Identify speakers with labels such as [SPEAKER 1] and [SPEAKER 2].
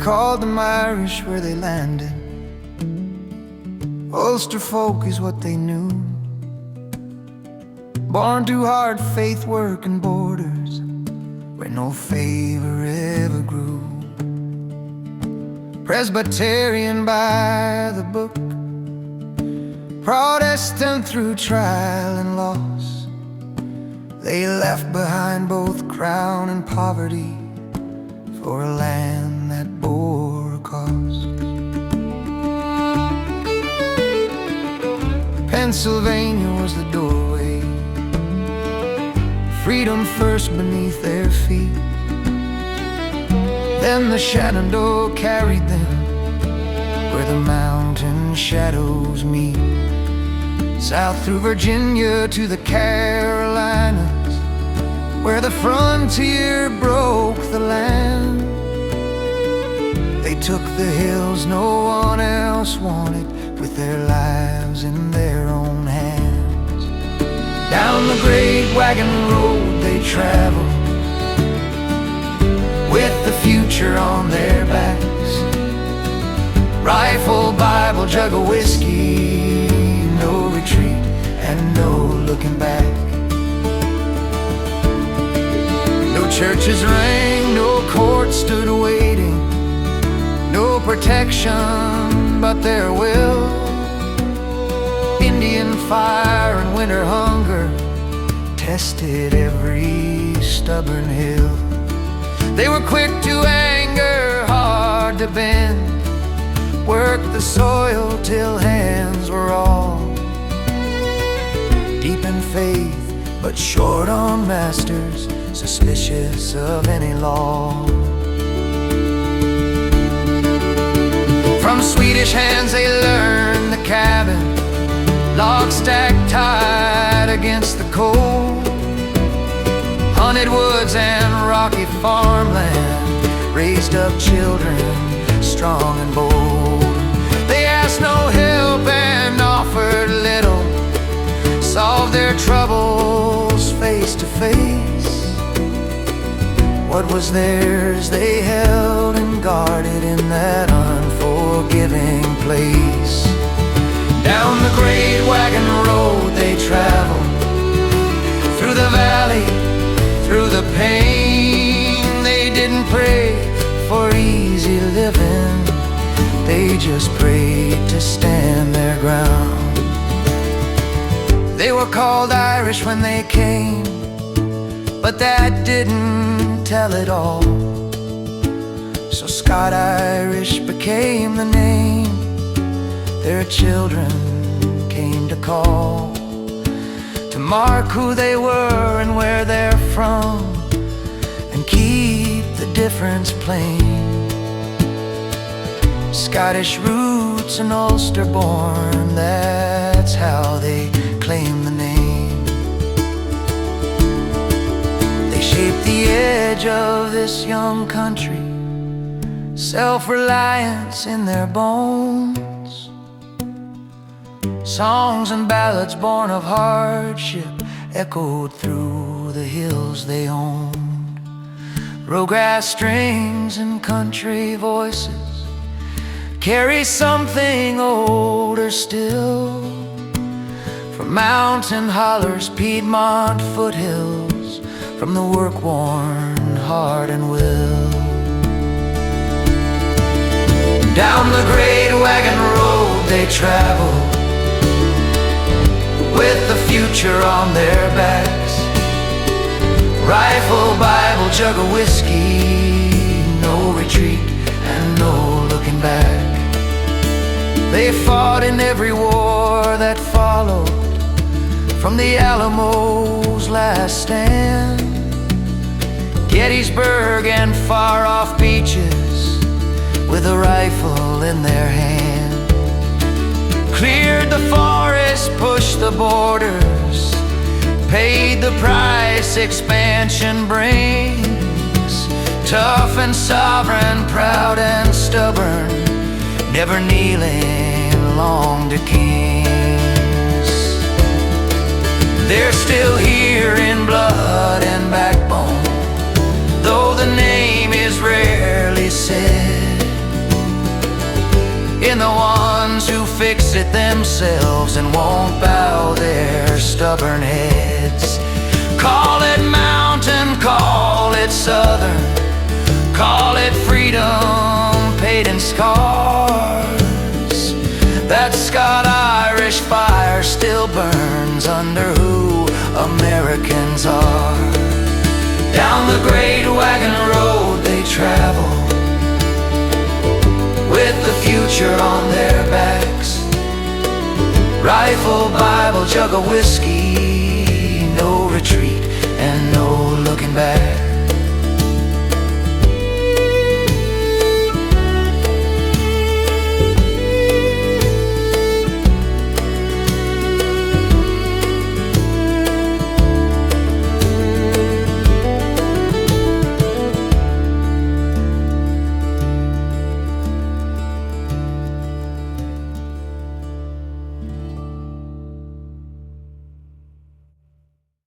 [SPEAKER 1] called them Irish where they landed. Ulster folk is what they knew. Born to hard faith work and borders where no favor ever grew. Presbyterian by the book, Protestant through trial and loss. They left behind both crown and poverty for a land that bore a cost. Pennsylvania was the doorway, freedom first beneath their feet. Then the Shenandoah carried them where the mountain shadows meet. South through Virginia to the Carolinas, where the frontier broke the land. They took the hills no one else wanted, with their lives in their own hands. Down the great Wagon Road they traveled, with the future on their backs. Rifle, Bible, jug of whiskey, no retreat and no looking back. No churches rang, no court stood waiting, no protection but their will. Indian fire and winter hunger tested every stubborn hill. They were quick to anger, hard to bend, worked the soil till hands were all deep in faith, but short on masters, suspicious of any law. From Swedish hands they learned the cabin, log stack tied against the cold. Hunted woods and rocky farmland raised up children strong and bold. They asked no help and offered little, solved their troubles face to face. What was theirs they held and guarded in that unforgiving place. Down the great Wagon Road they traveled, through the valley, through the pain. They didn't pray for easy living, they just prayed to stand their ground. They were called Irish when they came, but that didn't tell it all. So Scotch-Irish became the name their children came to call, to mark who they were and where they're from, and keep the difference plain. Scottish roots and Ulster born, that's how they claim the name. They shaped the edge of this young country, self-reliance in their bones. Songs and ballads born of hardship echoed through the hills they owned. Rowgrass strings and country voices carry something older still, from mountain hollers, Piedmont foothills, from the work-worn heart and will. Down the great Wagon Road they traveled, with the future on their backs. Rifle, Bible, jug of whiskey, no retreat and no looking back. They fought in every war that followed, from the Alamo's last stand, Gettysburg and far-off beaches, with a rifle in their hand. Cleared the forest, pushed the borders, paid the price expansion brings. Tough and sovereign, proud and stubborn, never kneeling long to kings. They're still here in blood and backbone, though the name is rarely said. fix it themselves and won't bow their stubborn heads. Call it mountain, call it southern, call it freedom paid in scars. That Scotch-Irish fire still burns under who Americans are. Down the great wagon road they travel, with the future on their backs. Rifle, Bible, jug of whiskey, no retreat and no looking back.